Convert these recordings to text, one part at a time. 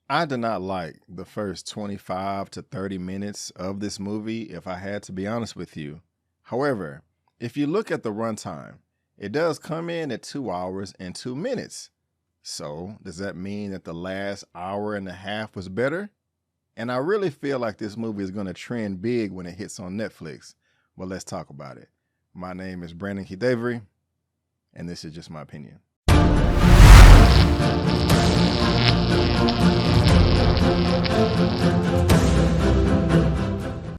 I did not like the first 25 to 30 minutes of this movie, if I had to be honest with you. However, if you look at the runtime, it does come in at 2 hours and 2 minutes. So, does that mean that the last hour and a half was better? And I really feel like this movie is going to trend big when it hits on Netflix. Well, let's talk about it. My name is Brandon Kedavery, and this is just my opinion.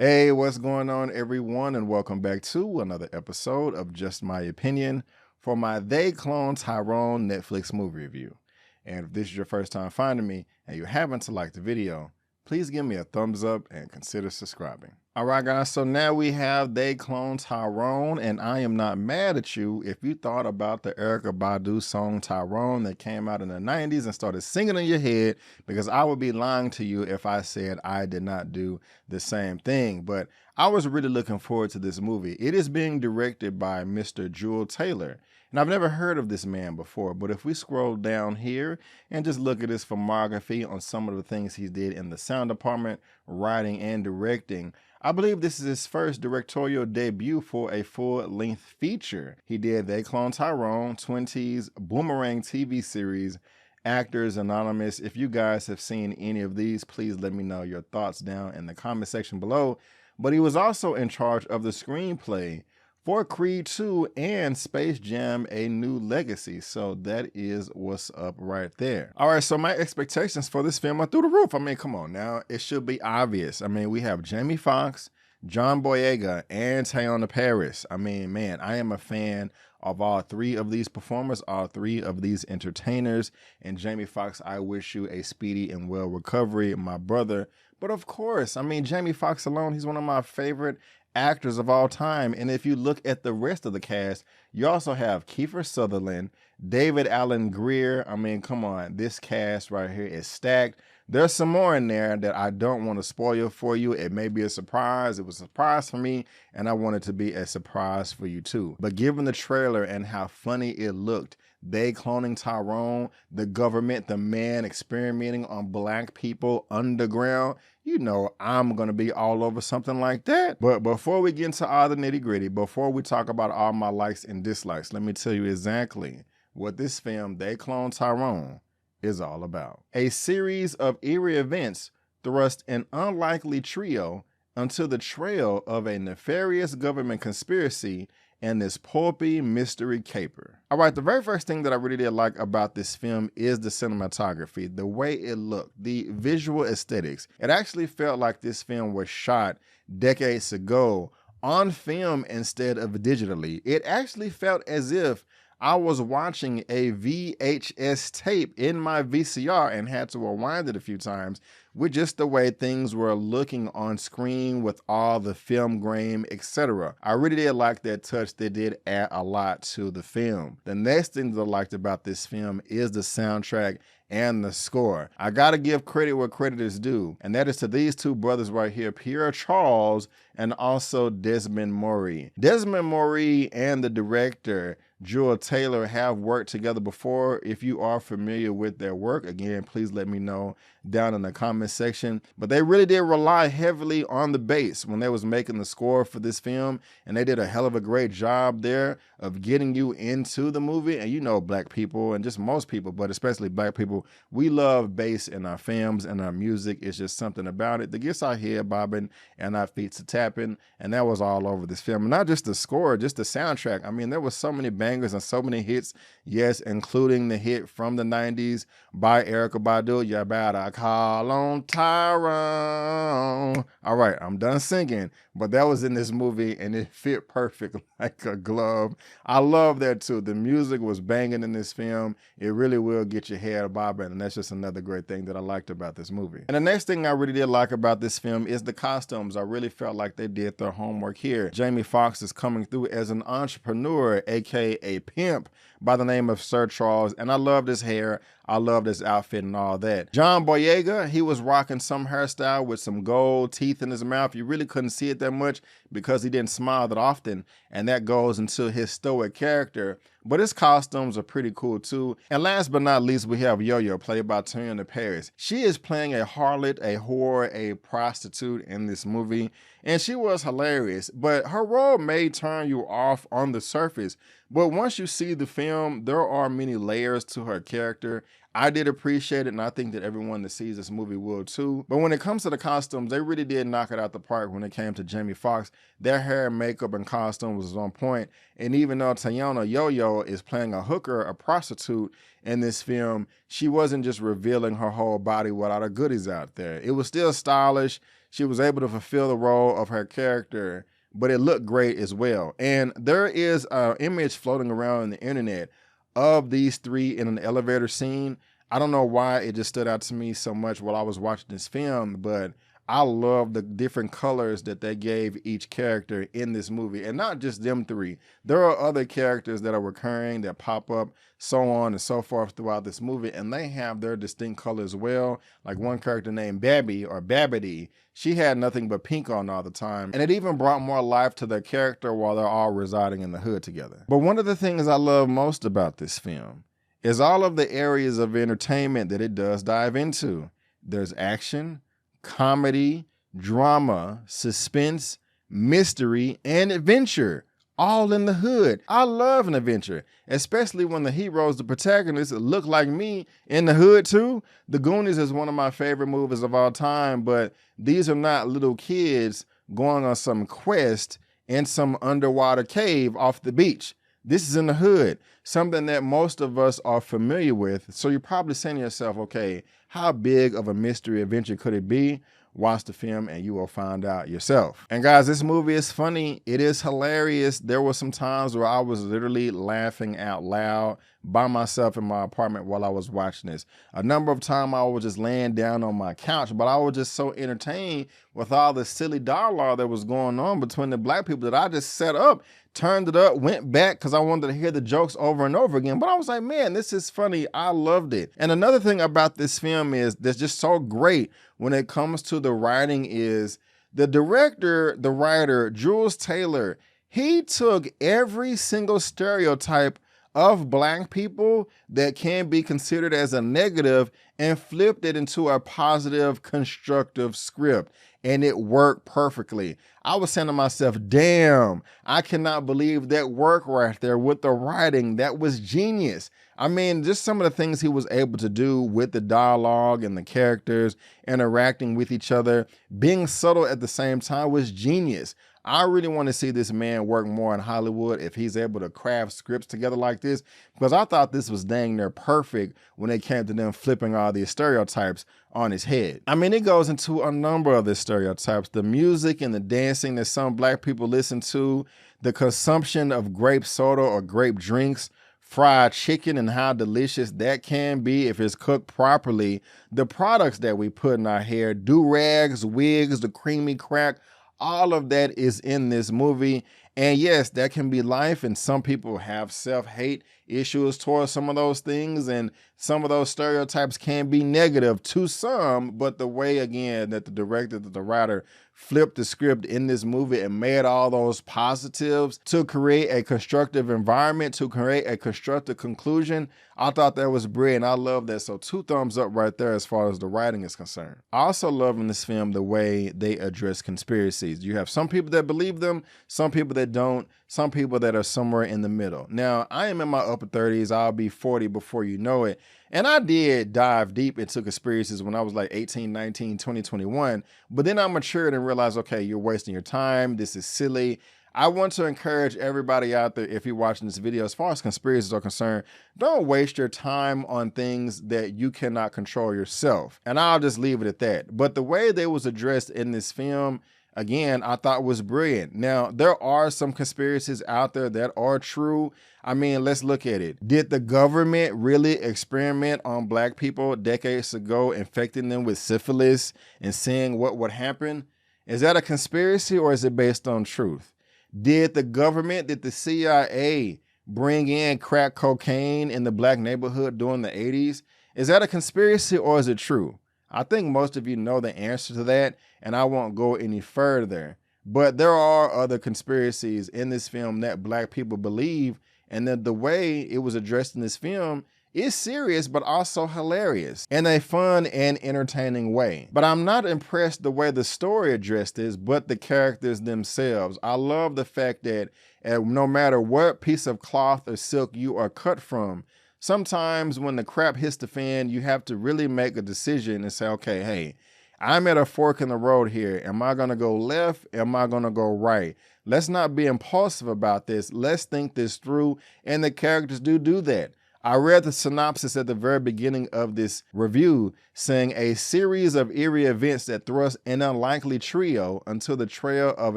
Hey, what's going on, everyone, and welcome back to another episode of Just My Opinion for my They Clone Tyrone Netflix movie review. And if this is your first time finding me and you happen to like the video, please give me a thumbs up and consider subscribing. All right, guys, so now we have They Clone Tyrone, and I am not mad at you if you thought about the Erykah Badu song Tyrone that came out in the 90s and started singing in your head, because I would be lying to you if I said I did not do the same thing. But I was really looking forward to this movie. It is being directed by Mr. Jewel Taylor. And I've never heard of this man before, but if we scroll down here and just look at his filmography on some of the things he did in the sound department, writing and directing, I believe this is his first directorial debut for a full-length feature. He did They Clone Tyrone, 20s, Boomerang TV series, Actors Anonymous. If you guys have seen any of these, please let me know your thoughts down in the comment section below. But he was also in charge of the screenplay for Creed 2 and Space Jam: A New Legacy. So that is what's up right there. All right, so my expectations for this film are through the roof. I mean, come on now. It should be obvious. I mean, we have Jamie Foxx, John Boyega, and Teyonah Parris. I mean, man, I am a fan of all three of these performers, all three of these entertainers. And Jamie Foxx, I wish you a speedy and well recovery, my brother. But of course, I mean, Jamie Foxx alone, he's one of my favorite actors of all time. And if you look at the rest of the cast, you also have Kiefer Sutherland, David Alan Grier. I mean, come on, this cast right here is stacked. There's some more in there that I don't want to spoil for you. It may be a surprise. It was a surprise for me, and I want it to be a surprise for you too. But given the trailer and how funny it looked, they cloning Tyrone, the government, the man experimenting on black people underground, you know I'm going to be all over something like that. But before we get into all the nitty gritty, before we talk about all my likes and dislikes, let me tell you exactly what this film, They Clone Tyrone, is all about. A series of eerie events thrust an unlikely trio onto the trail of a nefarious government conspiracy and this pulpy mystery caper. All right, the very first thing that I really did like about this film is the cinematography, the way it looked, the visual aesthetics. It actually felt like this film was shot decades ago on film instead of digitally. It actually felt as if I was watching a VHS tape in my VCR and had to rewind it a few times with just the way things were looking on screen with all the film grain, etc. I really did like that touch. They did add a lot to the film. The next thing that I liked about this film is the soundtrack and the score. I gotta give credit where credit is due, and that is to these two brothers right here, Pierre Charles and also Desmond Morey. Desmond Morey and the director, Jewel Taylor, have worked together before. If you are familiar with their work, again, please let me know down in the comment section. But they really did rely heavily on the bass when they was making the score for this film, and they did a hell of a great job there of getting you into the movie. And you know, black people, and just most people, but especially black people, we love bass in our films and our music. It's just something about it that gets our head bobbing and our feet to tapping, and that was all over this film. And not just the score, just the soundtrack. I mean, there was so many bangers and so many hits, yes, including the hit from the 90s by Erykah Badu, You Better Call on Tyrone. All right, I'm done singing, but that was in this movie and it fit perfect like a glove. I love that too. The music was banging in this film. It really will get your head bobbing, and that's just another great thing that I liked about this movie. And the next thing I really did like about this film is the costumes. I really felt like they did their homework here. Jamie Foxx is coming through as an entrepreneur, aka a pimp, by the name of Sir Charles, and I loved his hair. I loved his outfit and all that. John Boyega, he was rocking some hairstyle with some gold teeth in his mouth. You really couldn't see it that much because he didn't smile that often, and that goes into his stoic character. But his costumes are pretty cool too. And last but not least, we have Yo-Yo, played by Tyrone Paris. She is playing a harlot, a whore, a prostitute in this movie, and she was hilarious. But her role may turn you off on the surface, but once you see the film, there are many layers to her character. I did appreciate it, and I think that everyone that sees this movie will too. But when it comes to the costumes, they really did knock it out the park when it came to Jamie Foxx. Their hair, makeup, and costume was on point. And even though Tayana Yo-Yo is playing a hooker, a prostitute in this film, she wasn't just revealing her whole body without her goodies out there. It was still stylish. She was able to fulfill the role of her character, but it looked great as well. And there is an image floating around on the internet of these three in an elevator scene. I don't know why it just stood out to me so much while I was watching this film, but I love the different colors that they gave each character in this movie, and not just them three. There are other characters that are recurring, that pop up, so on and so forth throughout this movie, and they have their distinct colors as well. Like one character named Babby or Babbity, she had nothing but pink on all the time, and it even brought more life to their character while they're all residing in the hood together. But one of the things I love most about this film is all of the areas of entertainment that it does dive into. There's action, comedy, drama, suspense, mystery, and adventure, all in the hood. I love an adventure, especially when the heroes, the protagonists, look like me in the hood too. The Goonies is one of my favorite movies of all time, but these are not little kids going on some quest in some underwater cave off the beach. This is in the hood, something that most of us are familiar with. So you're probably saying to yourself, okay, how big of a mystery adventure could it be? Watch the film and you will find out yourself. And guys, this movie is funny. It is hilarious. There were some times where I was literally laughing out loud by myself in my apartment while I was watching this. A number of times I was just laying down on my couch, but I was just so entertained with all the silly dialogue that was going on between the black people that I just set up, turned it up, went back because I wanted to hear the jokes over and over again. But I was like, man, this is funny. I loved it. And another thing about this film is that's just so great when it comes to the writing is the director, the writer, Jules Taylor, he took every single stereotype of black people that can be considered as a negative and flipped it into a positive, constructive script. And it worked perfectly. I was saying to myself, damn, I cannot believe that worked right there with the writing. That was genius. I mean, just some of the things he was able to do with the dialogue and the characters interacting with each other, being subtle at the same time was genius. I really want to see this man work more in Hollywood if he's able to craft scripts together like this, because I thought this was dang near perfect when it came to them flipping all these stereotypes on his head. I mean, it goes into a number of the stereotypes, the music and the dancing that some black people listen to, the consumption of grape soda or grape drinks, fried chicken and how delicious that can be if it's cooked properly, the products that we put in our hair, do-rags, wigs, the creamy crack, all of that is in this movie. And yes, that can be life, and some people have self-hate issues towards some of those things, and some of those stereotypes can be negative to some, but the way, again, that the director, that the writer flipped the script in this movie and made all those positives to create a constructive environment, to create a constructive conclusion, I thought that was brilliant. I love that. So 2 thumbs up right there as far as the writing is concerned. I also love in this film the way they address conspiracies. You have some people that believe them, some people that don't, some people that are somewhere in the middle. Now, I am in my upper 30s. I'll be 40 before you know it. And I did dive deep into conspiracies when I was like 18, 19, 20, 21. But then I matured and realized, okay, you're wasting your time. This is silly. I want to encourage everybody out there, if you're watching this video, as far as conspiracies are concerned, don't waste your time on things that you cannot control yourself. And I'll just leave it at that. But the way they was addressed in this film, again, I thought was brilliant. Now, there are some conspiracies out there that are true. I mean, let's look at it. Did the government really experiment on black people decades ago, infecting them with syphilis and seeing what would happen? Is that a conspiracy or is it based on truth? Did the government, did the CIA bring in crack cocaine in the black neighborhood during the 80s? Is that a conspiracy or is it true? I think most of you know the answer to that, and I won't go any further. But there are other conspiracies in this film that Black people believe, and that the way it was addressed in this film is serious, but also hilarious in a fun and entertaining way. But I'm not impressed the way the story addressed this, but the characters themselves. I love the fact that no matter what piece of cloth or silk you are cut from, sometimes when the crap hits the fan, you have to really make a decision and say, okay, hey, I'm at a fork in the road here. Am I gonna go left? Am I gonna go right? Let's not be impulsive about this. Let's think this through. And the characters do that. I read the synopsis at the very beginning of this review saying a series of eerie events that thrust an unlikely trio until the trail of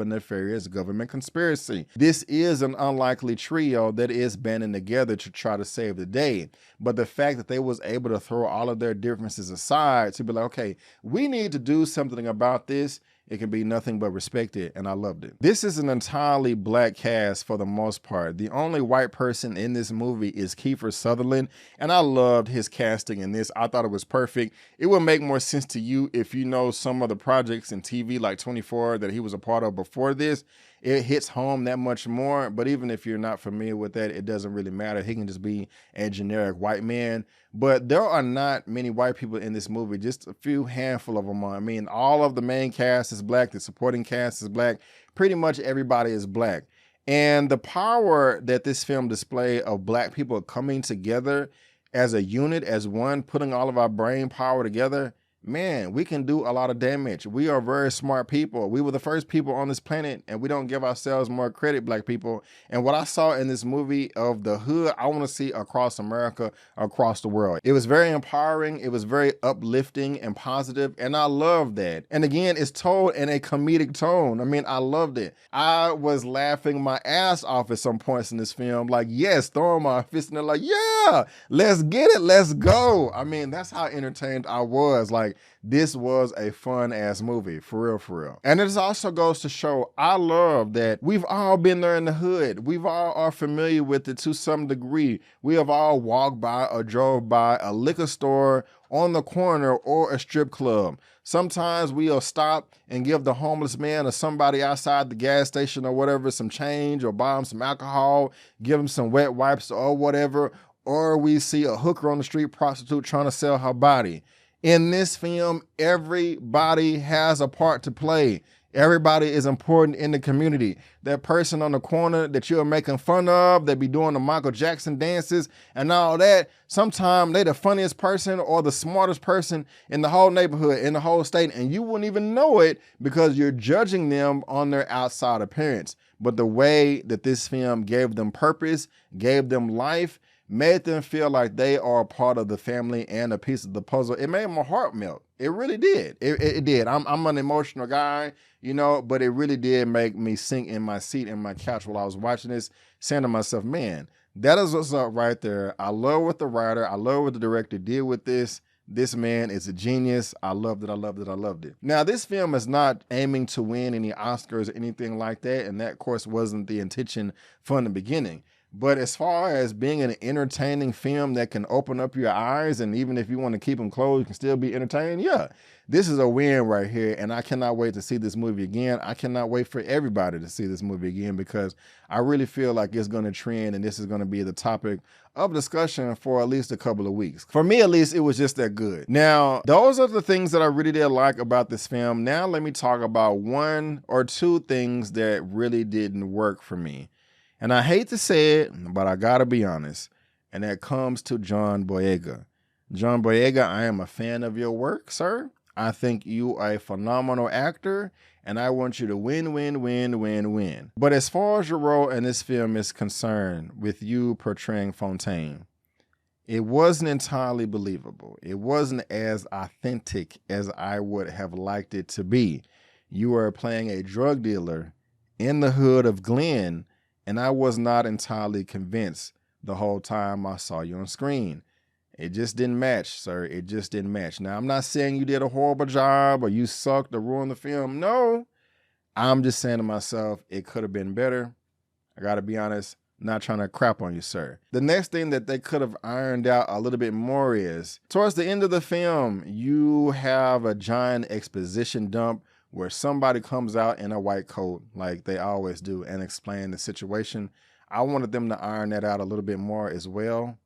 a nefarious government conspiracy. This is an unlikely trio that is banding together to try to save the day. But the fact that they was able to throw all of their differences aside to be like, okay, we need to do something about this. It can be nothing but respected, and I loved it. This is an entirely Black cast for the most part. The only white person in this movie is Kiefer Sutherland, and I loved his casting in this. I thought it was perfect. It would make more sense to you if you know some of the projects in TV like 24 that he was a part of before this. It hits home that much more, but even if you're not familiar with that, it doesn't really matter. He can just be a generic white man. But there are not many white people in this movie, just a few handful of them are. I mean, all of the main cast is Black, the supporting cast is Black, pretty much everybody is Black. And the power that this film displayed of Black people coming together as a unit, as one, putting all of our brain power together, man, we can do a lot of damage. We are very smart people. We were the first people on this planet, and we don't give ourselves more credit, Black people. And what I saw in this movie of the hood, I want to see across America, across the world. It was very empowering. It was very uplifting and positive, and I love that. And again, it's told in a comedic tone. I mean, I loved it. I was laughing my ass off at some points in this film. Like, yes, throwing my fist in there like, yeah, let's get it. Let's go. I mean, that's how entertained I was. Like, this was a fun ass movie, for real, for real. And it also goes to show, I love that we've all been there in the hood. We've all are familiar with it to some degree. We have all walked by or drove by a liquor store on the corner or a strip club. Sometimes we'll stop and give the homeless man or somebody outside the gas station or whatever some change, or buy him some alcohol, give him some wet wipes or whatever. Or we see a hooker on the street, prostitute trying to sell her body. In this film, everybody has a part to play. Everybody is important in the community. That person on the corner that you're making fun of, that be doing the Michael Jackson dances and all that, sometimes they the funniest person or the smartest person in the whole neighborhood, in the whole state, and you wouldn't even know it because you're judging them on their outside appearance. But the way that this film gave them purpose, gave them life, made them feel like they are a part of the family and a piece of the puzzle. It made my heart melt. It really did. It did. I'm an emotional guy, you know, but it really did make me sink in my seat in my couch while I was watching this, saying to myself, man, that is what's up right there. I love what the writer, I love what the director did with this. This man is a genius. I loved it. I loved it. I loved it. Now, this film is not aiming to win any Oscars or anything like that. And that, of course, wasn't the intention from the beginning. But as far as being an entertaining film that can open up your eyes, and even if you want to keep them closed, you can still be entertained, yeah, this is a win right here. And I cannot wait to see this movie again. I cannot wait for everybody to see this movie again, because I really feel like it's going to trend, and this is going to be the topic of discussion for at least a couple of weeks. For me, at least, it was just that good. Now, those are the things that I really did like about this film. Now, let me talk about one or two things that really didn't work for me. And I hate to say it, but I gotta be honest. And that comes to John Boyega. John Boyega, I am a fan of your work, sir. I think you are a phenomenal actor, and I want you to win, win, win, win, win. But as far as your role in this film is concerned, with you portraying Fontaine, it wasn't entirely believable. It wasn't as authentic as I would have liked it to be. You were playing a drug dealer in the hood of Glen, and I was not entirely convinced the whole time I saw you on screen. It just didn't match, sir. It just didn't match. Now, I'm not saying you did a horrible job or you sucked or ruined the film. No, I'm just saying to myself, it could have been better. I got to be honest, Not trying to crap on you, sir. The next thing that they could have ironed out a little bit more is, towards the end of the film, you have a giant exposition dump where somebody comes out in a white coat, like they always do, and explain the situation. I wanted them to iron that out a little bit more as well.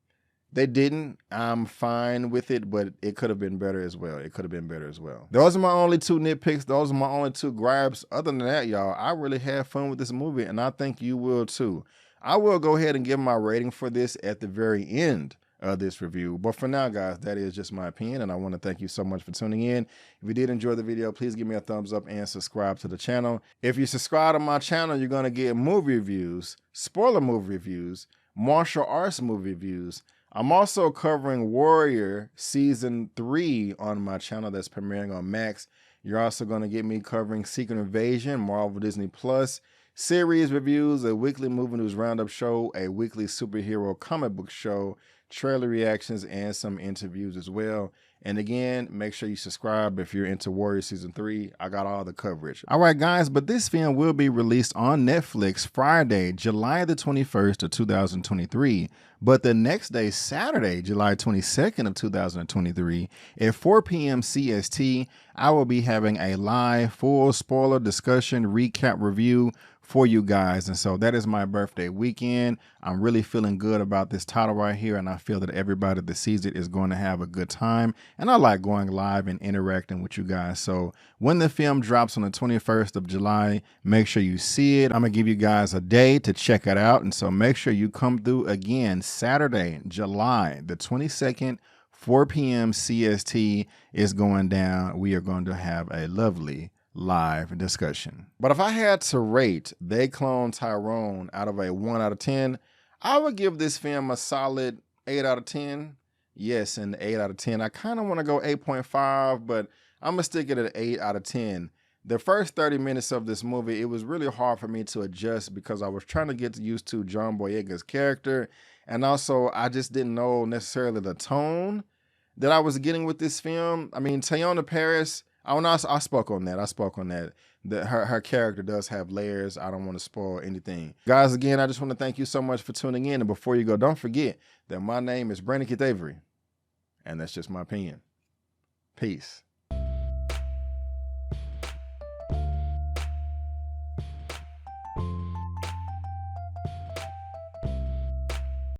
They didn't. I'm fine with it, but it could have been better as well. It could have been better as well. Those are my only two nitpicks. Those are my only two gripes. Other than that, y'all, I really had fun with this movie, and I think you will too. I will go ahead and give my rating for this at the very end of this review. But for now, guys, that is just my opinion, and I want to thank you so much for tuning in. If you did enjoy the video, please give me a thumbs up and subscribe to the channel. If you subscribe to my channel, you're going to get movie reviews, spoiler movie reviews, martial arts movie reviews. I'm also covering Warrior Season 3 on my channel that's premiering on Max. You're also going to get me covering Secret Invasion, Marvel Disney Plus, series reviews, a weekly movie news roundup show, a weekly superhero comic book show, trailer reactions, and some interviews as well. And again, make sure you subscribe if you're into Warrior Season 3. I got all the coverage. All right, guys, but this film will be released on Netflix Friday, July the 21st of 2023. But the next day, Saturday, July 22nd of 2023, at 4 p.m. CST, I will be having a live full spoiler discussion recap review for you guys. And so that is my birthday weekend. I'm really feeling good about this title right here, and I feel that everybody that sees it is going to have a good time. And I like going live and interacting with you guys. So when the film drops on the 21st of July, make sure you see it. I'm gonna give you guys a day to check it out, and so make sure you come through again Saturday, July the 22nd, 4 p.m. CST is going down. We are going to have a lovely live discussion. But if I had to rate They Clone Tyrone out of a 1 out of 10, I would give this film a solid 8 out of 10. Yes, an 8 out of 10. I kind of want to go 8.5, but I'm gonna stick it at 8 out of 10. The first 30 minutes of this movie, it was really hard for me to adjust because I was trying to get used to John Boyega's character, and also I just didn't know necessarily the tone that I was getting with this film. I mean, Teyonah Parris, I spoke on that. That her character does have layers. I don't want to spoil anything. Guys, again, I just want to thank you so much for tuning in. And before you go, don't forget that my name is Brandon Keith Avery, and that's just my opinion. Peace.